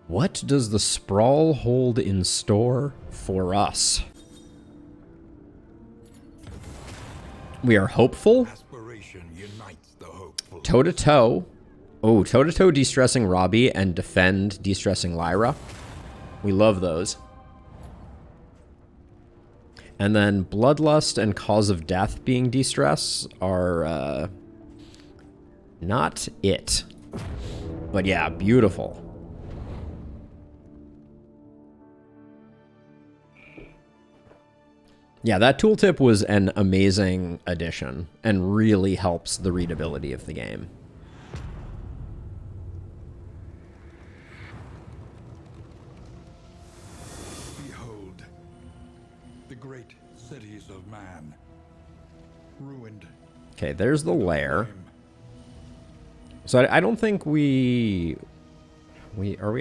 What does the sprawl hold in store for us? We are hopeful. Toe-to-toe. Oh, toe-to-toe de-stressing Robbie and defend de-stressing Lyra. We love those. And then Bloodlust and Cause of Death being de-stress are not it. But yeah, beautiful. Yeah, that tooltip was an amazing addition and really helps the readability of the game. Behold, the great cities of man, ruined. Okay, there's the lair. So I don't think we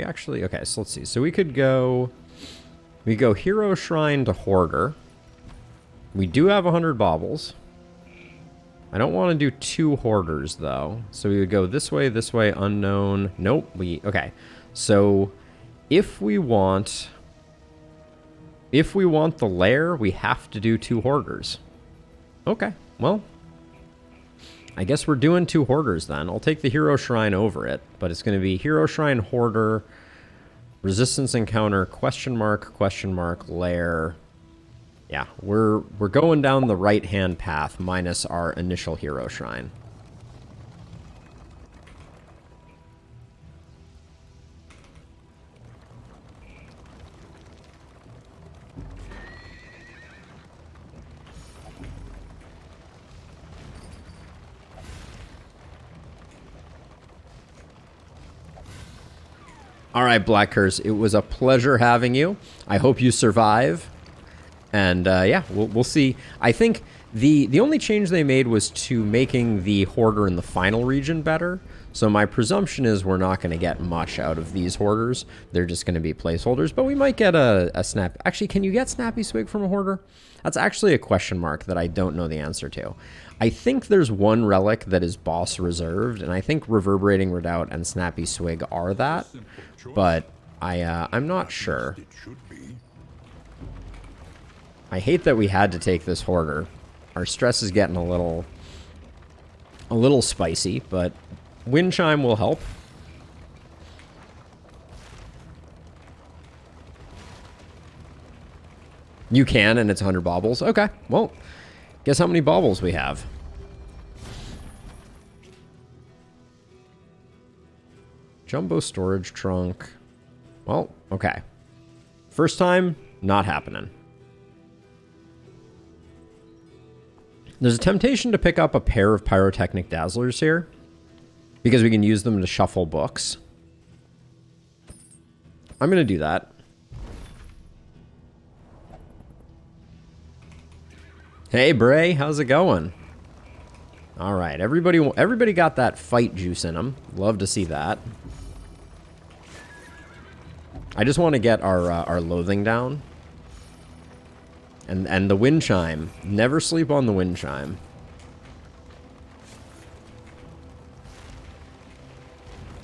actually... Okay, so let's see. So we could go... We go Hero Shrine to Hoarder. We do have 100 baubles. I don't want to do 2 hoarders, though. So we would go this way, unknown. Nope, okay. So if we want the lair, we have to do 2 hoarders. Okay, well, I guess we're doing 2 hoarders then. I'll take the Hero Shrine over it, but it's going to be Hero Shrine, Hoarder, Resistance Encounter, question mark, lair. Yeah, we're going down the right-hand path minus our initial Hero Shrine. All right, Black Curse, it was a pleasure having you. I hope you survive. And yeah, we'll see. I think the only change they made was to making the Hoarder in the final region better. So my presumption is we're not going to get much out of these Hoarders. They're just going to be placeholders. But we might get a snap. Actually, can you get Snappy Swig from a Hoarder? That's actually a question mark that I don't know the answer to. I think there's one relic that is boss reserved, and I think Reverberating Redoubt and Snappy Swig are that. But I'm not sure. I hate that we had to take this Hoarder. Our stress is getting a little spicy, but Wind Chime will help. You can, and it's 100 baubles. Okay, well, guess how many baubles we have. Jumbo storage trunk. Well, okay. First time, not happening. There's a temptation to pick up a pair of Pyrotechnic Dazzlers here, because we can use them to shuffle books. I'm going to do that. Hey, Bray, how's it going? All right, everybody got that fight juice in them. Love to see that. I just want to get our loathing down. And the Wind Chime. Never sleep on the Wind Chime.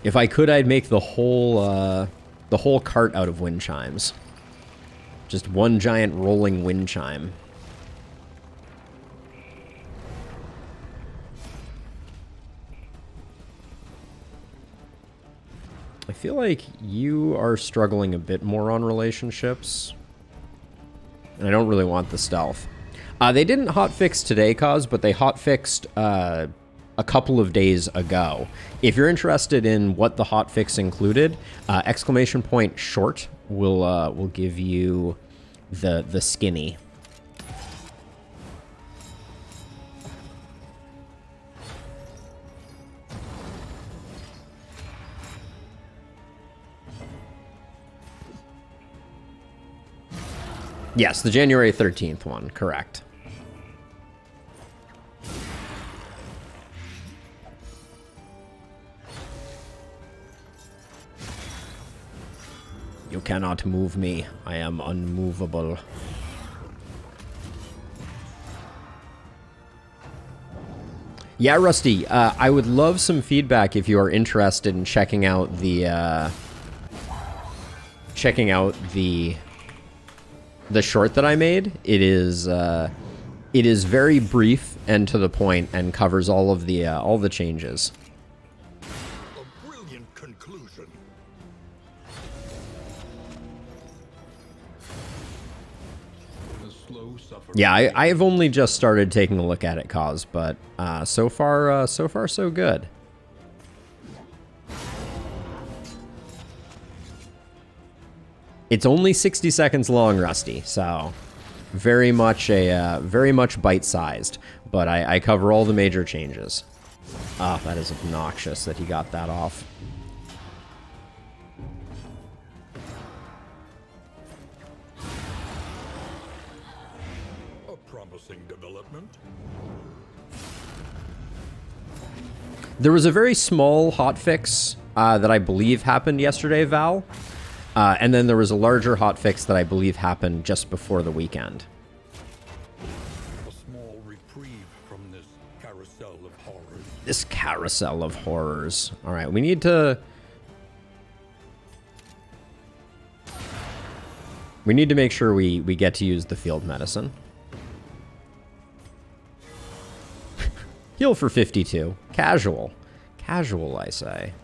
If I could, I'd make the whole cart out of Wind Chimes. Just one giant rolling Wind Chime. I feel like you are struggling a bit more on relationships. And I don't really want the stealth. They didn't hotfix today, Cause, but they hotfixed a couple of days ago. If you're interested in what the hotfix included, exclamation point short will give you the skinny. Yes, the January 13th one, correct. You cannot move me. I am unmovable. Yeah, Rusty, I would love some feedback if you are interested in checking out the checking out the short that I made. It is very brief and to the point and covers all the changes. A brilliant conclusion. The slow suffering. Yeah, I have only just started taking a look at it, Cause, but so far so good. It's only 60 seconds long, Rusty, so very much bite-sized, but I cover all the major changes. Ah, that is obnoxious that he got that off. A promising development. There was a very small hotfix that I believe happened yesterday, Val. And then there was a larger hotfix that I believe happened just before the weekend. A small reprieve from this carousel of horrors. This carousel of horrors. All right, we need to make sure we get to use the field medicine. Heal for 52. Casual. Casual, I say.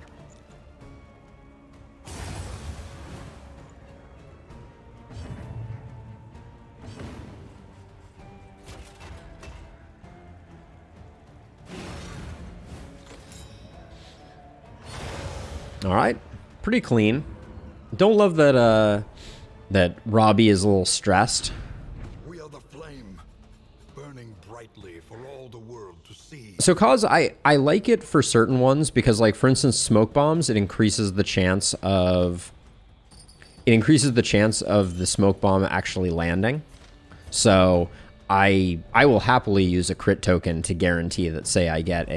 All right, pretty clean. Don't love that that Robbie is a little stressed. We are the flame, burning brightly for all the world to see. So, Cause, I like it for certain ones because, like, for instance, smoke bombs, it increases the chance of the smoke bomb actually landing. So I will happily use a crit token to guarantee that, say, I get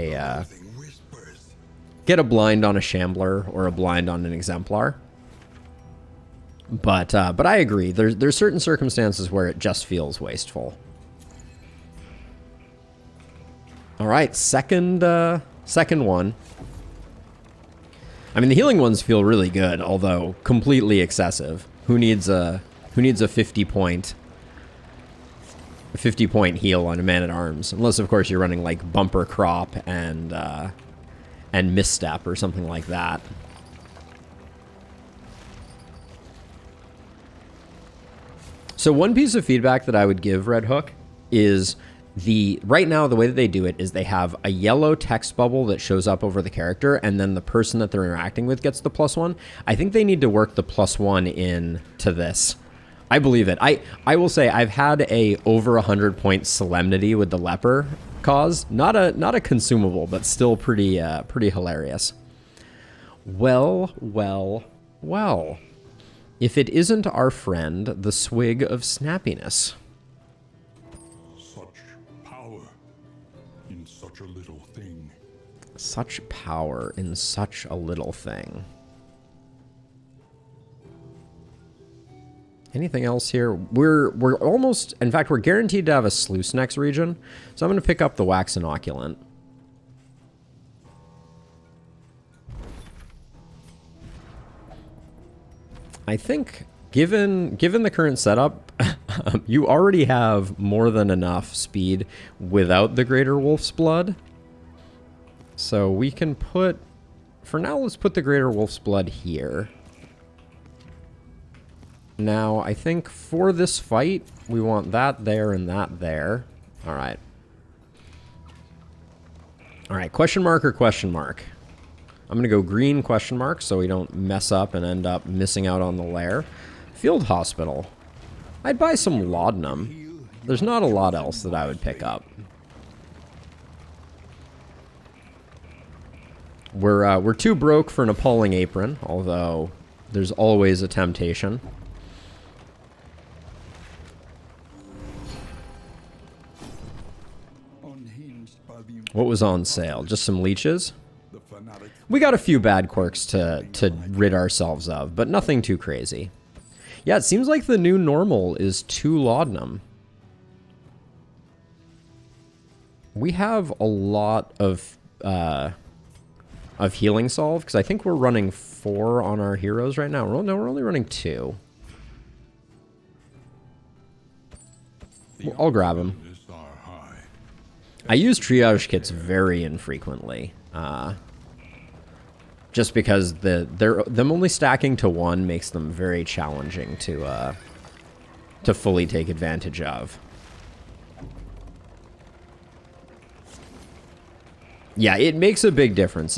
a blind on a Shambler or a blind on an Exemplar. But I agree. There's certain circumstances where it just feels wasteful. All right, second one. I mean, the healing ones feel really good, although completely excessive. Who needs a 50 point heal on a man-at-arms? Unless, of course, you're running like Bumper Crop and Misstep or something like that. So one piece of feedback that I would give Red Hook is right now the way that they do it is they have a yellow text bubble that shows up over the character, and then the person that they're interacting with gets the +1. I think they need to work the +1 in to this. I believe it. I will say I've had a over 100 point solemnity with the leper cause. Not a consumable, but still pretty hilarious. Well. If it isn't our friend, the swig of snappiness. Such power in such a little thing. Such power in such a little thing. Anything else here? We're almost, in fact, we're guaranteed to have a sluice next region, so I'm going to pick up the wax inoculant. I think, given the current setup, you already have more than enough speed without the Greater Wolf's Blood. So we can put, for now, let's put the Greater Wolf's Blood here. Now, I think for this fight, we want that there and that there. All right. All right, question mark or question mark? I'm going to go green question mark so we don't mess up and end up missing out on the lair. Field hospital. I'd buy some laudanum. There's not a lot else that I would pick up. We're too broke for an appalling apron, although there's always a temptation. What was on sale? Just some leeches? We got a few bad quirks to rid ourselves of, but nothing too crazy. Yeah, it seems like the new normal is 2 laudanum. We have a lot of of healing salve, because I think we're running 4 on our heroes right now. No, we're only running 2. I'll grab them. I use triage kits very infrequently, just because them only stacking to 1 makes them very challenging to fully take advantage of. Yeah, it makes a big difference.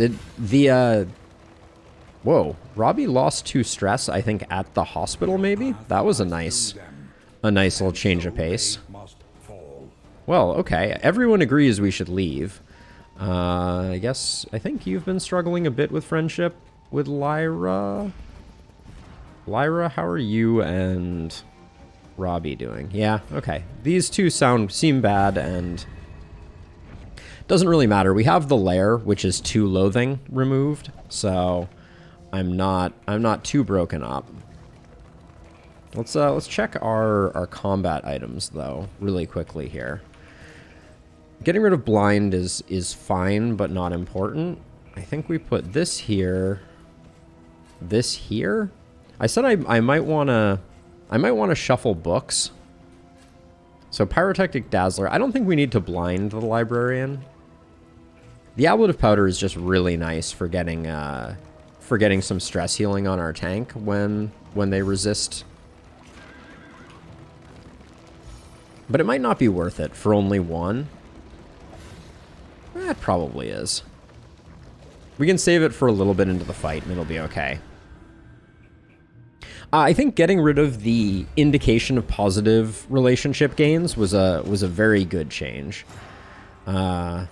Whoa, Robbie lost 2 stress, I think, at the hospital, maybe? That was a nice little change of pace. Well, okay, everyone agrees we should leave. I think you've been struggling a bit with friendship with Lyra. Lyra, how are you and Robbie doing? Yeah, okay. These two seem bad, and doesn't really matter. We have the lair, which is 2 loathing removed, so I'm not too broken up. Let's check our combat items though, really quickly here. Getting rid of blind is fine, but not important. I think we put this here. This here? I said I might wanna shuffle books. So Pyrotechnic Dazzler. I don't think we need to blind the librarian. The Ablative Powder is just really nice for getting some stress healing on our tank when they resist. But it might not be worth it for only 1. It probably is. We can save it for a little bit into the fight and it'll be okay. I think getting rid of the indication of positive relationship gains was a very good change. I'm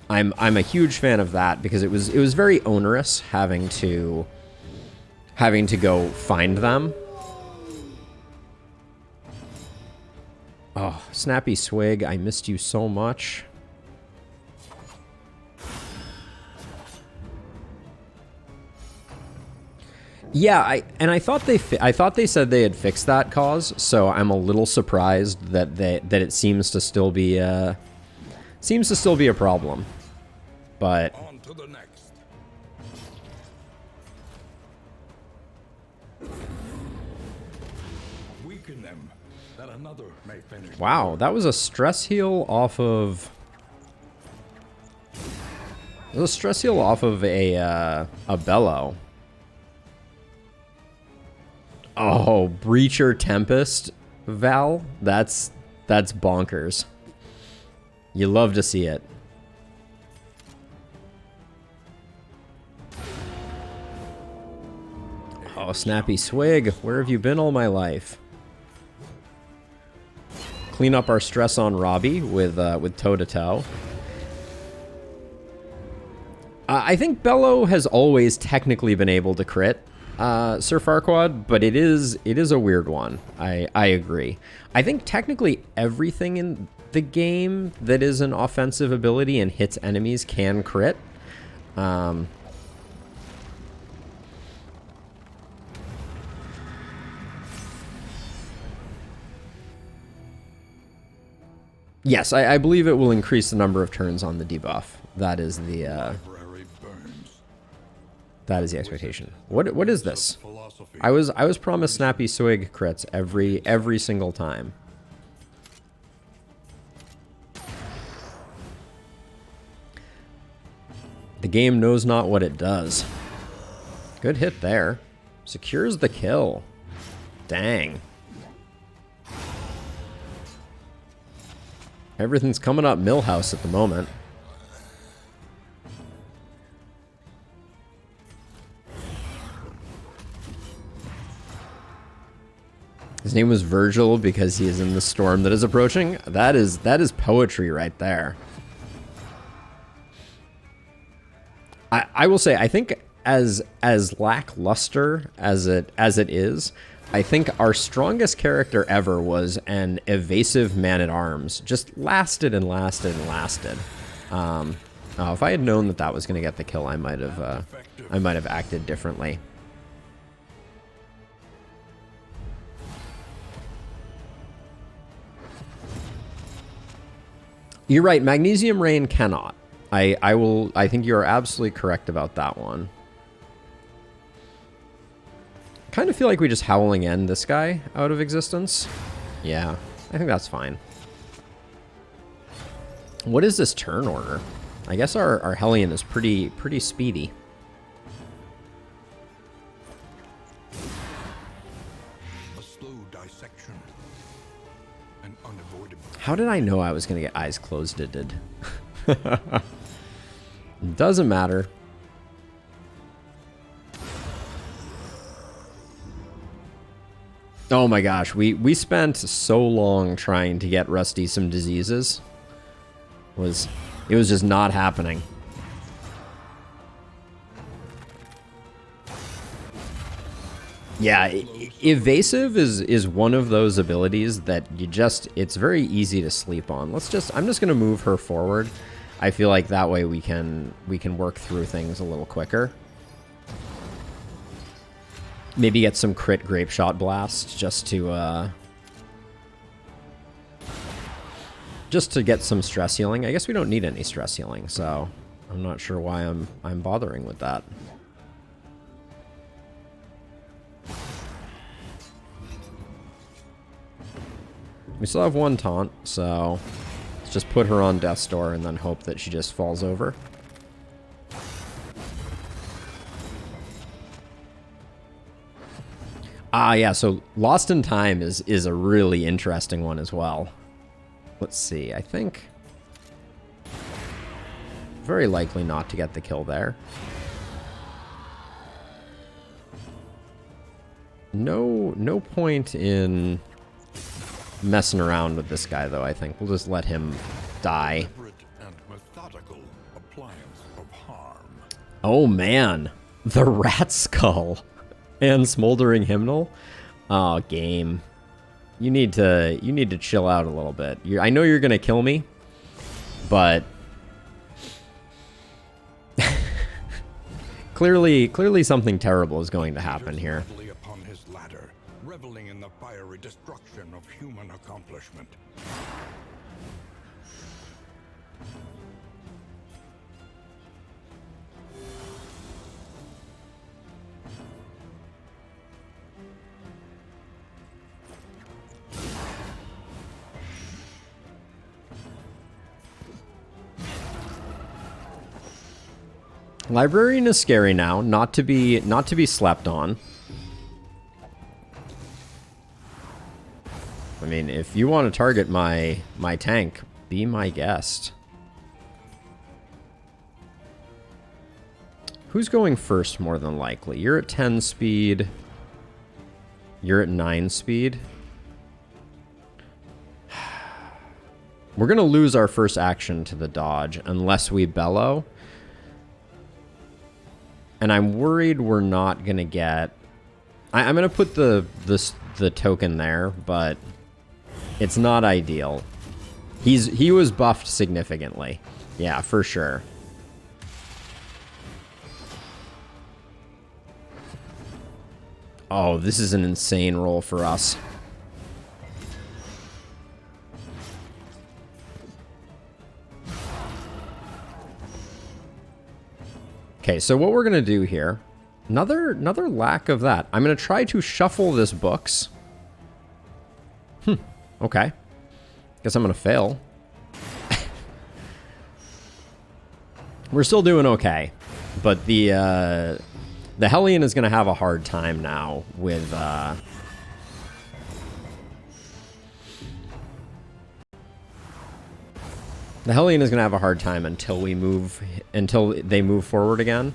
a huge fan of that because it was very onerous having to go find them. Oh, Snappy Swig, I missed you so much. Yeah, I thought they said they had fixed that cause, so I'm a little surprised that it seems to still be a problem. But On to the next. Weaken them, that another may finish. wow, that was a stress heal off of. It was a stress heal off of a bellow. Oh, Breacher Tempest, Val. That's bonkers. You love to see it. Oh, Snappy Swig, where have you been all my life? Clean up our stress on Robbie with toe-to-toe. I think Bello has always technically been able to crit Sir Farquaad, but it is a weird one. I agree. I think technically everything in the game that is an offensive ability and hits enemies can crit. Yes, I believe it will increase the number of turns on the debuff. That is the expectation. What is this? I was promised Snappy Swig crits every single time. The game knows not what it does. Good hit there. Secures the kill. Dang. Everything's coming up Millhouse at the moment. His name was Virgil because he is in the storm that is approaching. That is poetry right there. I will say, I think as lackluster as it is, I think our strongest character ever was an evasive man-at-arms. Just lasted and lasted and lasted. If I had known that was going to get the kill, I might have acted differently. You're right. Magnesium Rain cannot. I think you are absolutely correct about that one. Kind of feel like we just Howling End this guy out of existence. Yeah, I think that's fine. What is this turn order? I guess our Hellion is pretty speedy. A slow dissection. An unavoidable. How did I know I was going to get eyes closed-did? Doesn't matter. Oh my gosh, we spent so long trying to get Rusty some diseases. It was just not happening. Yeah, evasive is one of those abilities that it's very easy to sleep on. I'm just gonna move her forward. I feel like that way we can work through things a little quicker. Maybe get some crit grape shot blast just to get some stress healing. I guess we don't need any stress healing, so I'm not sure why I'm bothering with that. We still have one taunt, so let's just put her on death's door and then hope that she just falls over. Ah, yeah, so Lost in Time is a really interesting one as well. Let's see, I think very likely not to get the kill there. No point in messing around with this guy, though. I think we'll just let him die. And methodical appliance of harm. Oh man, the rat skull and smoldering hymnal. Oh, game. You need to chill out a little bit. I know you're gonna kill me, but clearly something terrible is going to happen here. Upon his ladder, reveling in the fiery destruction of human accomplishment. Librarian is scary now, not to be slept on. I mean, if you want to target my tank, be my guest. Who's going first more than likely? You're at 10 speed. You're at 9 speed. We're going to lose our first action to the dodge unless we bellow. And I'm worried we're not going to get... I'm going to put the token there, but it's not ideal. He was buffed significantly. Yeah, for sure. Oh, this is an insane roll for us. Okay, so what we're going to do here, another lack of that. I'm going to try to shuffle this books. Okay. Guess I'm going to fail. We're still doing okay. But the Hellion is going to have a hard time now with... The Hellion is going to have a hard time until they move forward again.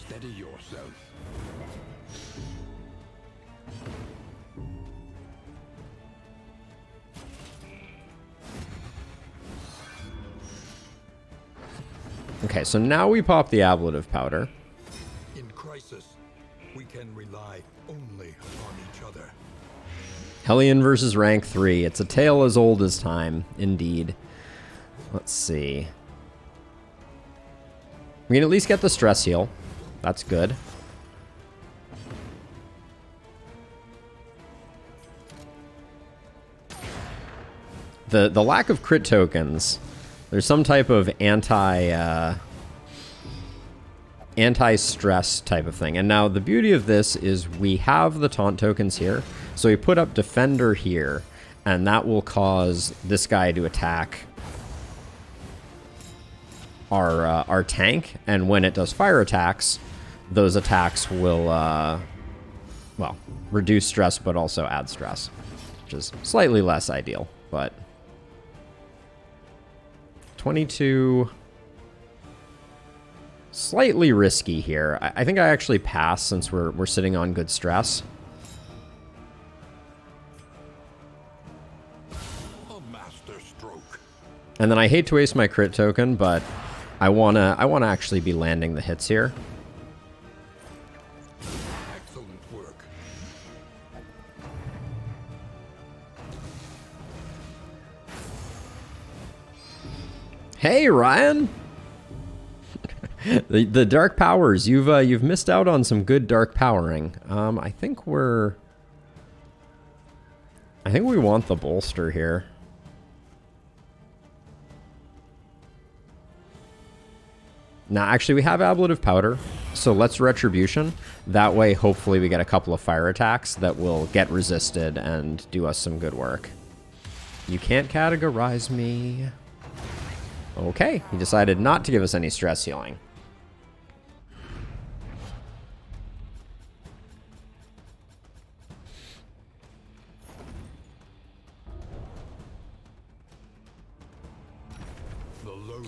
Steady yourself. Okay, so now we pop the ablative powder. In crisis, we can rely only on each other. Hellion versus rank 3. It's a tale as old as time, indeed. Let's see. We can at least get the stress heal. That's good. The lack of crit tokens There's some type of anti-stress type of thing. And now the beauty of this is we have the taunt tokens here. So we put up Defender here, and that will cause this guy to attack our tank. And when it does fire attacks, those attacks will, well, reduce stress, but also add stress, which is slightly less ideal, but 22... Slightly risky here. I think I actually pass since we're sitting on good stress. A master stroke. And then I hate to waste my crit token, but I wanna actually be landing the hits here. Excellent work. Hey, Ryan. The dark powers. You've missed out on some good dark powering. I think we want the bolster here. Now, actually, we have ablative powder, so let's retribution. That way, hopefully, we get a couple of fire attacks that will get resisted and do us some good work. You can't categorize me. Okay, he decided not to give us any stress healing.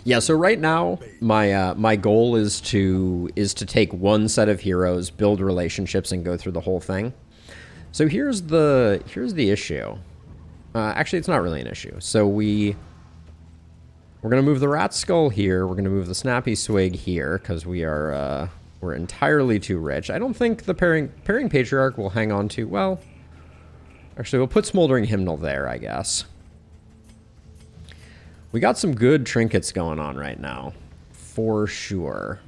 Yeah, so right now my goal is to take one set of heroes, build relationships, and go through the whole thing. So here's the issue. Actually, it's not really an issue. So we're gonna move the rat skull here. We're gonna move the snappy swig here because we're entirely too rich. I don't think the pairing patriarch will hang on to. Well, actually, we'll put smoldering hymnal there, I guess. We got some good trinkets going on right now, for sure.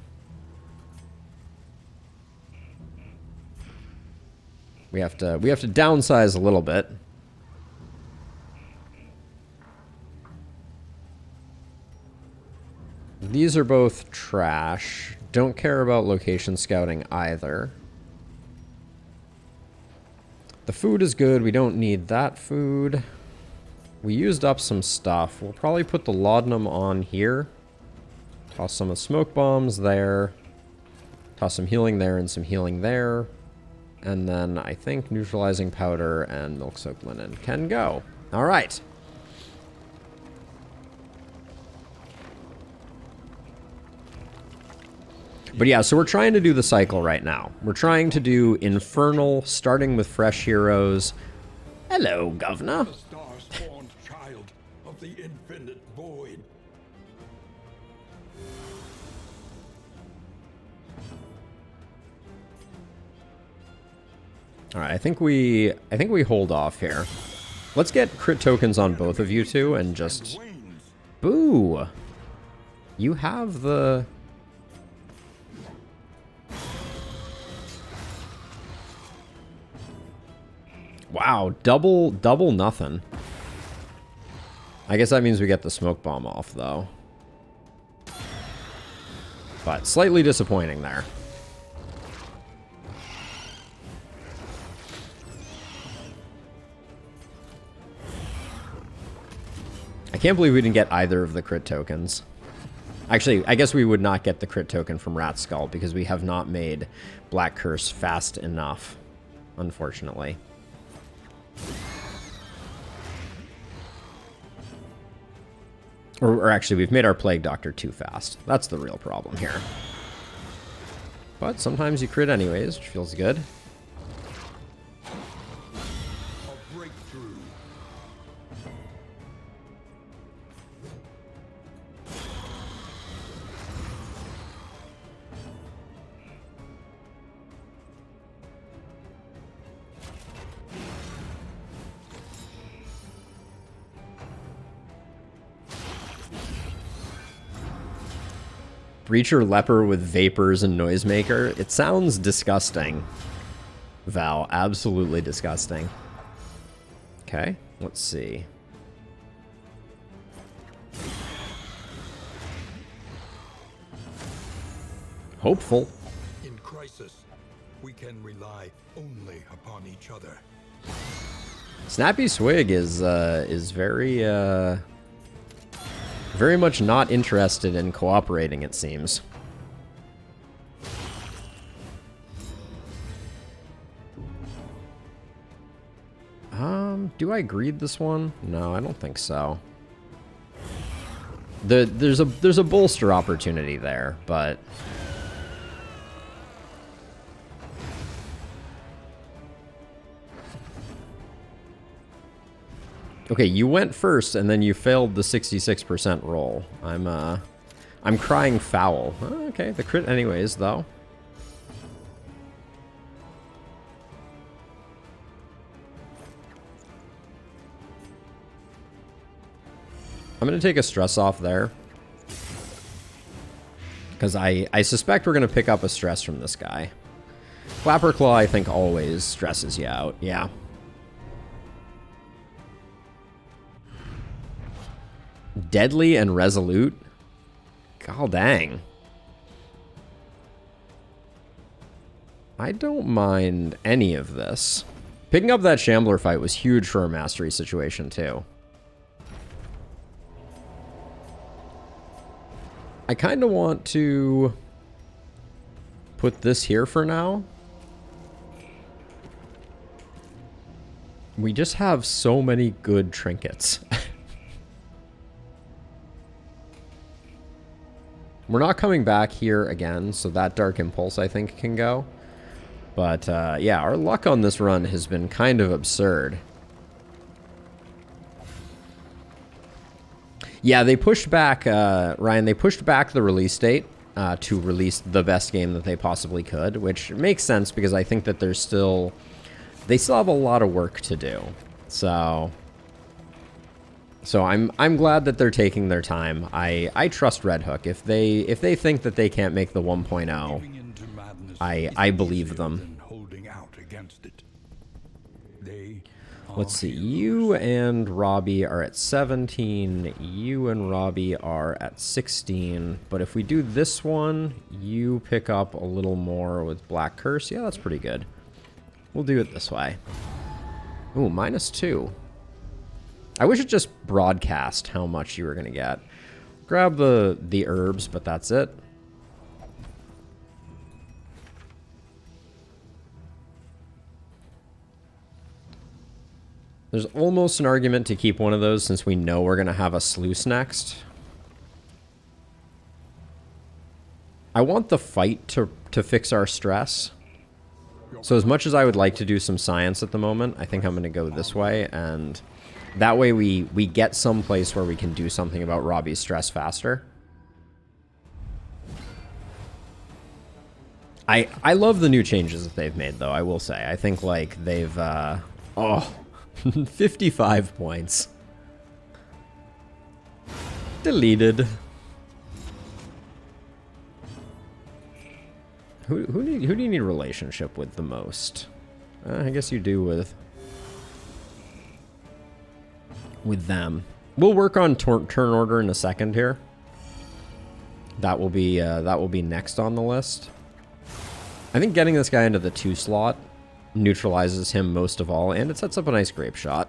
We have to downsize a little bit. These are both trash. Don't care about location scouting either. The food is good. We don't need that food. We used up some stuff. We'll probably put the laudanum on here. Toss some of smoke bombs there. Toss some healing there and some healing there. And then I think neutralizing powder and milk soaked linen can go. All right. But yeah, so we're trying to do the cycle right now. We're trying to do Infernal, starting with fresh heroes. Hello, Governor. The star-spawned child of the infinite void. All right, I think we hold off here. Let's get crit tokens on both of you two and just... Boo! You have the... Wow, double nothing. I guess that means we get the smoke bomb off, though. But slightly disappointing there. I can't believe we didn't get either of the crit tokens. Actually, I guess we would not get the crit token from Rat Skull because we have not made Black Curse fast enough, unfortunately. Or actually, we've made our Plague Doctor too fast. That's the real problem here. But sometimes you crit anyways, which feels good. A breakthrough. Breacher Leper with Vapors and Noisemaker. It sounds disgusting. Val, absolutely disgusting. Okay, let's see. hopeful. In crisis, we can rely only upon each other. Snappy Swig is very very much not interested in cooperating, it seems. Do I greed this one? No, I don't think so. There's a bolster opportunity there, but okay, you went first and then you failed the 66% roll. I'm crying foul. Okay, the crit anyways, though. I'm going to take a stress off there. Because I suspect we're going to pick up a stress from this guy. Flapper Claw, I think, always stresses you out. Yeah. Deadly and Resolute? God dang. I don't mind any of this. Picking up that Shambler fight was huge for a mastery situation, too. I kind of want to put this here for now. We just have so many good trinkets. We're not coming back here again, so that Dark Impulse, I think, can go. But, yeah, our luck on this run has been kind of absurd. Yeah, they pushed back, Ryan, they pushed back the release date to release the best game that they possibly could, which makes sense because I think that they still have a lot of work to do. So I'm glad that they're taking their time. I trust Red Hook. If they think that they can't make the 1.0, I believe them. Let's see, you and Robbie are at 17, you and Robbie are at 16, but if we do this one, you pick up a little more with Black Curse. Yeah, that's pretty good. We'll do it this way. Ooh, -2. I wish it just broadcast how much you were going to get. Grab the herbs, but that's it. There's almost an argument to keep one of those since we know we're going to have a sluice next. I want the fight to fix our stress. So as much as I would like to do some science at the moment, I think I'm going to go this way. And that way we get someplace where we can do something about Robbie's stress faster. I love the new changes that they've made, though, I will say. I think, like, they've... oh... 55 points. Deleted. Who do you need a relationship with the most? I guess you do with them. We'll work on turn order in a second here. That will be next on the list. I think getting this guy into the 2 slot neutralizes him most of all, and it sets up a nice grape shot.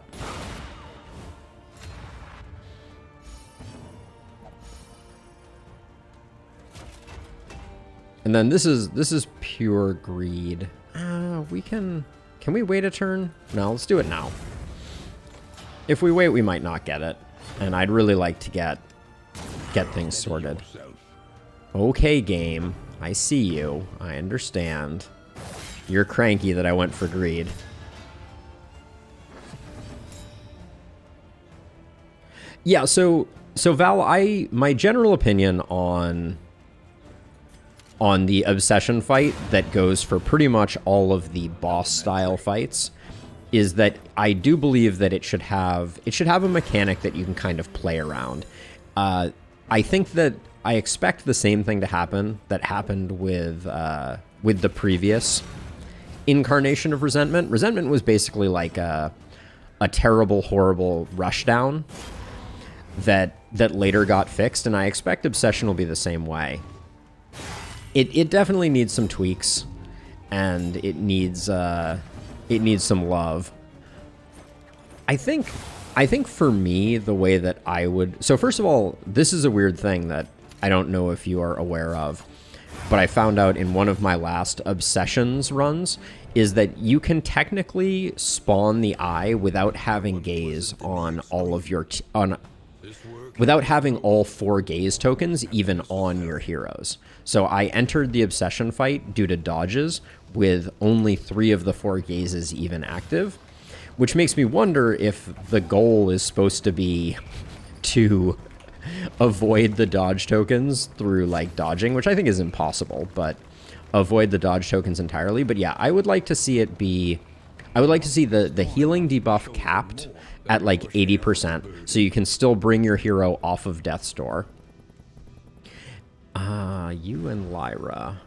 And then this is pure greed. Can we wait a turn? No, let's do it now. If we wait, we might not get it, and I'd really like to get things sorted. Okay, game. I see you. I understand. You're cranky that I went for greed. Yeah, so Val, my general opinion on the obsession fight that goes for pretty much all of the boss style fights is that I do believe that it should have a mechanic that you can kind of play around. I think that I expect the same thing to happen that happened with the previous incarnation of Resentment. Resentment was basically like a terrible, horrible rushdown that later got fixed, and I expect Obsession will be the same way. it definitely needs some tweaks, and it needs some love. I think for me, the way that I would... So first of all, this is a weird thing that I don't know if you are aware of, but I found out in one of my last Obsessions runs, is that you can technically spawn the eye without having gaze on all of your... without having all 4 gaze tokens even on your heroes. So I entered the Obsession fight due to dodges with only 3 of the 4 gazes even active, which makes me wonder if the goal is supposed to be to avoid the dodge tokens through like dodging, which I think is impossible, but avoid the dodge tokens entirely. But yeah, I would like to see it be... I would like to see the healing debuff capped at like 80%, so you can still bring your hero off of Death's Door. You and Lyra.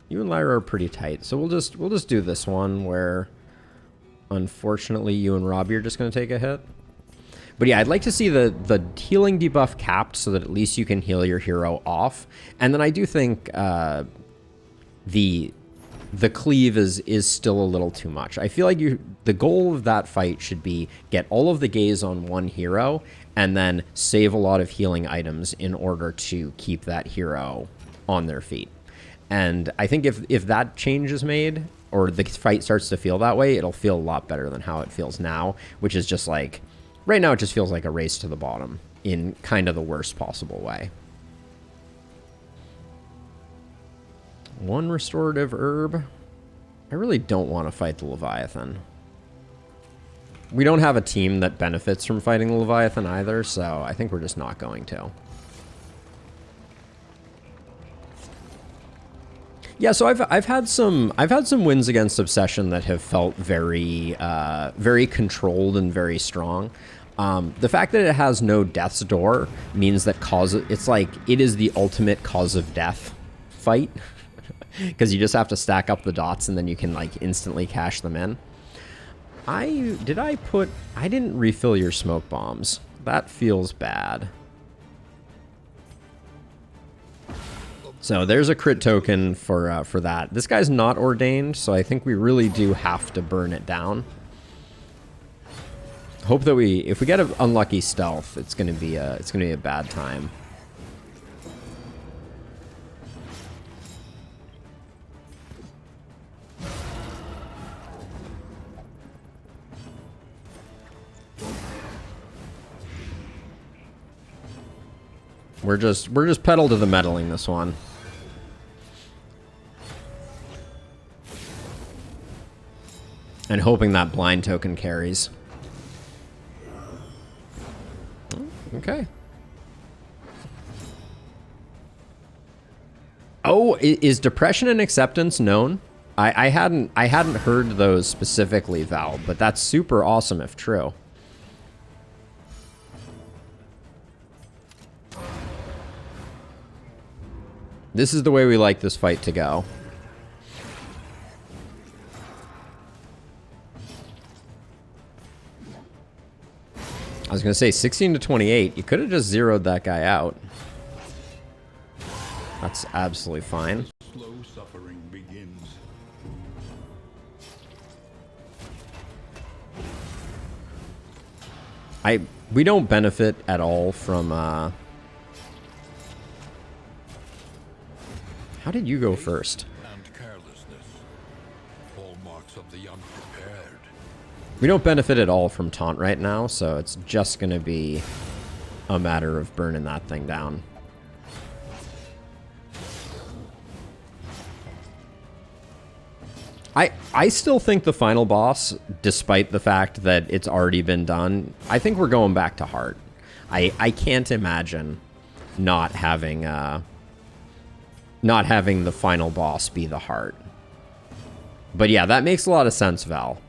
You and Lyra are pretty tight, so we'll just do this one where unfortunately you and Robbie are just going to take a hit. But yeah, I'd like to see the healing debuff capped so that at least you can heal your hero off. And then I do think the cleave is still a little too much. I feel like the goal of that fight should be get all of the gaze on one hero and then save a lot of healing items in order to keep that hero on their feet. And I think if that change is made, or the fight starts to feel that way, it'll feel a lot better than how it feels now, which is just like, right now it just feels like a race to the bottom in kind of the worst possible way. 1 restorative herb. I really don't want to fight the Leviathan. We don't have a team that benefits from fighting the Leviathan either, so I think we're just not going to. Yeah, so I've had some wins against Obsession that have felt very very controlled and very strong. The fact that it has no Death's Door means that it's like it is the ultimate cause of death fight. Because you just have to stack up the dots and then you can like instantly cash them in. I didn't refill your smoke bombs. That feels bad. So there's a crit token for that. This guy's not ordained, so I think we really do have to burn it down. Hope that if we get an unlucky stealth, it's gonna be a bad time. We're just pedal to the meddling this one. And hoping that blind token carries. Okay. Oh, is depression and acceptance known? I hadn't heard those specifically, Val, but that's super awesome if true. This is the way we like this fight to go. I was going to say 16 to 28. You could have just zeroed that guy out. That's absolutely fine. Slow suffering begins. We don't benefit at all from How did you go first? And carelessness, hallmarks of the unprepared. We don't benefit at all from taunt right now, so it's just going to be a matter of burning that thing down. I still think the final boss, despite the fact that it's already been done, I think we're going back to Heart. I can't imagine not having the final boss be the Heart. But yeah, that makes a lot of sense, Val.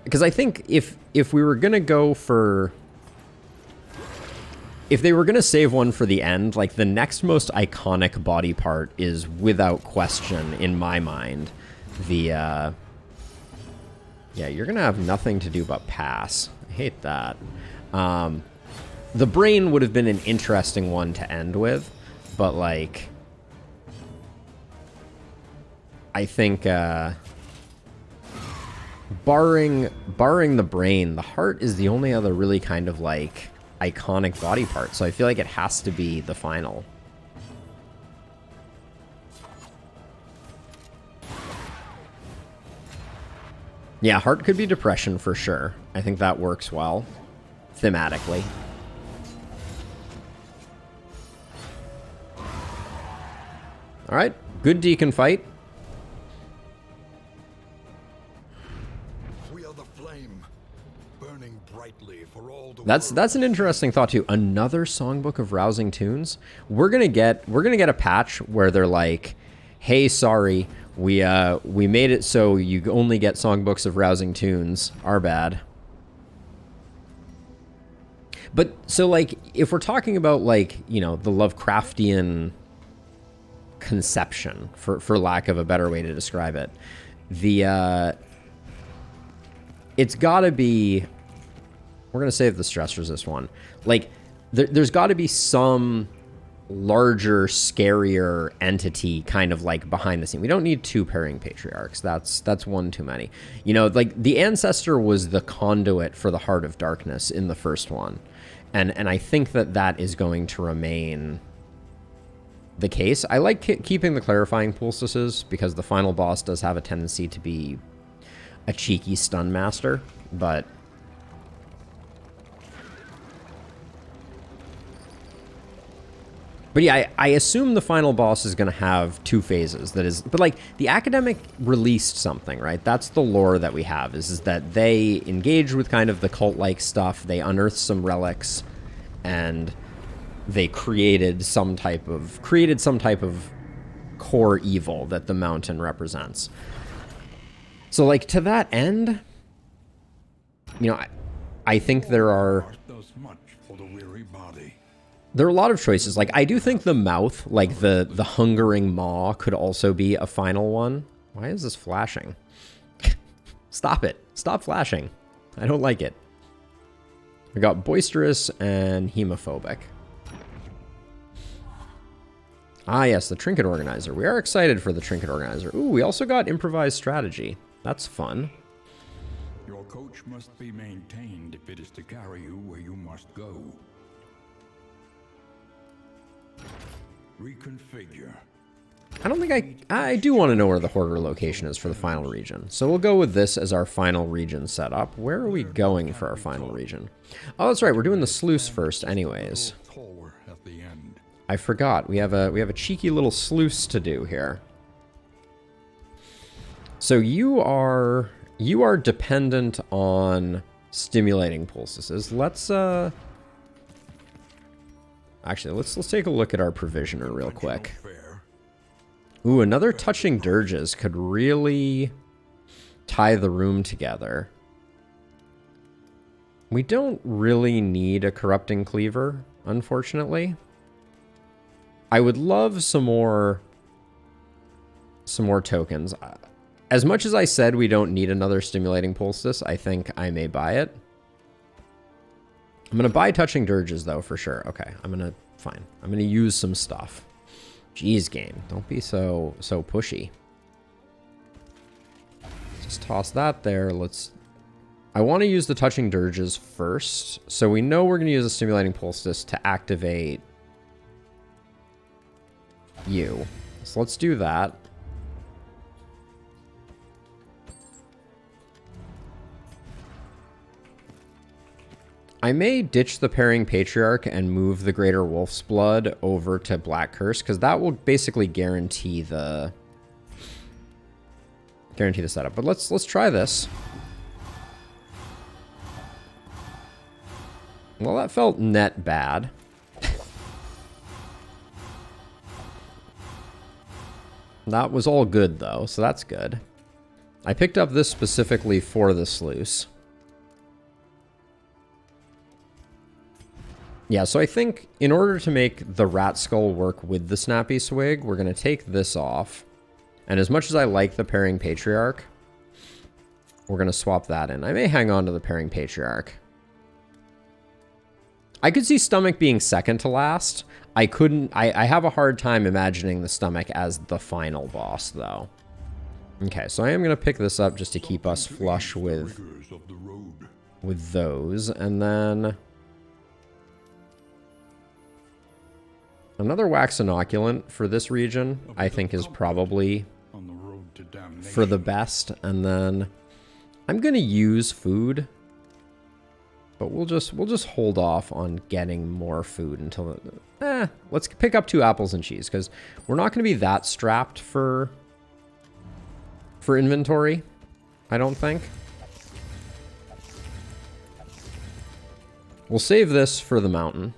Because I think if we were gonna go for... If they were gonna save one for the end, like the next most iconic body part is without question, in my mind, the yeah, you're gonna have nothing to do but pass. I hate that. The brain would have been an interesting one to end with, but like, I think barring the brain, the heart is the only other really kind of like iconic body part. So I feel like it has to be the final. Yeah, heart could be depression for sure. I think that works well thematically. All right, good Deacon fight. We are the flame, burning brightly for all the That's an interesting thought too. Another songbook of rousing tunes. We're gonna get a patch where they're like, "Hey, sorry, we made it so you only get songbooks of rousing tunes. Our bad." But so like, if we're talking about like, you know, the Lovecraftian conception, for lack of a better way to describe it, it's gotta be, we're gonna save the stress resist one. Like, there's gotta be some larger, scarier entity kind of like behind the scene. We don't need 2 pairing patriarchs. That's one too many. You know, like the ancestor was the conduit for the Heart of Darkness in the first one. And I think that is going to remain the case. I like keeping the clarifying poultices because the final boss does have a tendency to be a cheeky stun master, but yeah, I assume the final boss is going to have 2 phases. That is, but like the academic released something, right? That's the lore that we have is that they engaged with kind of the cult-like stuff. They unearthed some relics, and they created some type of core evil that the mountain represents. So like to that end, you know, I think there are a lot of choices. Like I do think the mouth, like the hungering maw, could also be a final one. Why is this flashing? Stop it. Stop flashing. I don't like it. We got boisterous and hemophobic. Ah, yes, the Trinket Organizer. We are excited for the Trinket Organizer. Ooh, we also got improvised strategy. That's fun. Your coach must be maintained if it is to carry you where you must go. Reconfigure. I don't think I do want to know where the Hoarder location is for the final region. So we'll go with this as our final region setup. Where are we going for our final region? Oh, that's right. We're doing the sluice first anyways. I forgot. We have a cheeky little sluice to do here. So you are dependent on stimulating poultices. Let's actually let's take a look at our provisioner real quick. Ooh, another touching dirges could really tie the room together. We don't really need a corrupting cleaver, unfortunately. I would love some more tokens. As much as I said we don't need another stimulating poultice, I think I may buy it. I'm gonna buy touching dirges though for sure. Okay, fine. I'm gonna use some stuff. Jeez, game, don't be so pushy. Just toss that there. I want to use the touching dirges first, so we know we're gonna use a stimulating poultice to activate you. So let's do that. I may ditch the pairing patriarch and move the Greater Wolf's Blood over to Black Curse, because that will basically guarantee the setup. But let's try this. Well, that felt net bad. That was all good though, so that's good. I picked up this specifically for the sluice. Yeah, so I think in order to make the rat skull work with the snappy swig, we're going to take this off. And as much as I like the pairing patriarch, we're going to swap that in. I may hang on to the pairing patriarch. I could see stomach being second to last. I couldn't... I have a hard time imagining the stomach as the final boss, though. Okay, so I am going to pick this up just to keep us flush with those. And then... another wax inoculant for this region, I think, is probably for the best. And then I'm going to use food, but we'll just hold off on getting more food until... let's pick up 2 apples and cheese, because we're not going to be that strapped for inventory, I don't think. We'll save this for the mountain.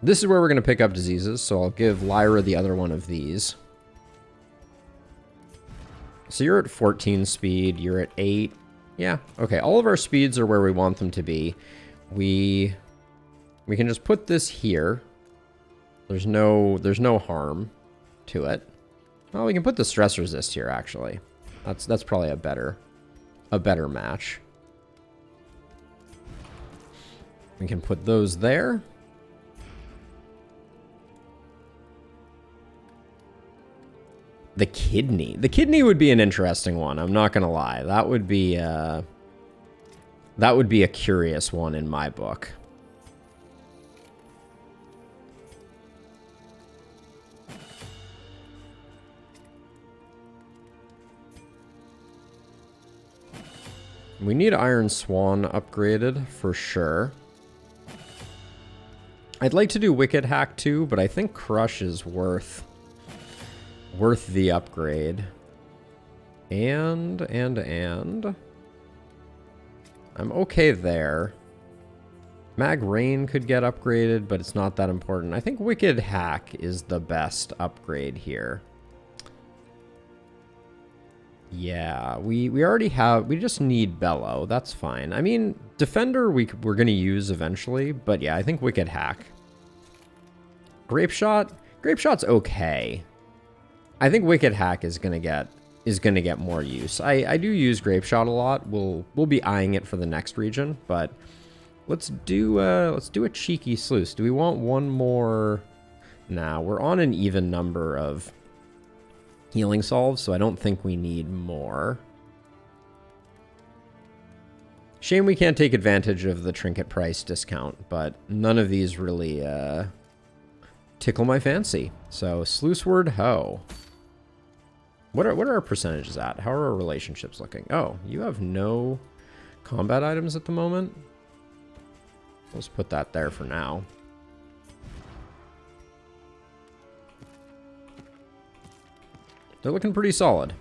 This is where we're going to pick up diseases, so I'll give Lyra the other one of these. So you're at 14 speed, you're at 8. Yeah, okay, all of our speeds are where we want them to be. We can just put this here. There's no harm to it. Well, we can put the stress resist here, actually. That's probably a better match. We can put those there. The kidney. The kidney would be an interesting one. I'm not gonna lie. That would be a curious one in my book. We need Iron Swan upgraded for sure. I'd like to do Wicked Hack too, but I think Crush is worth the upgrade. And I'm okay there. Mag Rain could get upgraded, but it's not that important. I think Wicked Hack is the best upgrade here. Yeah, we already have... we just need Bellow. That's fine. I mean, Defender we're going to use eventually, but yeah, I think Wicked Hack. Grape Shot? Grape Shot's okay. I think Wicked Hack is gonna get more use. I do use Grape Shot a lot. We'll be eyeing it for the next region, but let's do a cheeky sluice. Do we want one more? Nah, we're on an even number of healing solves, so I don't think we need more. Shame we can't take advantage of the trinket price discount, but none of these really tickle my fancy. So Sluice Word Ho. What are our percentages at? How are our relationships looking? Oh, you have no combat items at the moment? Let's put that there for now. They're looking pretty solid.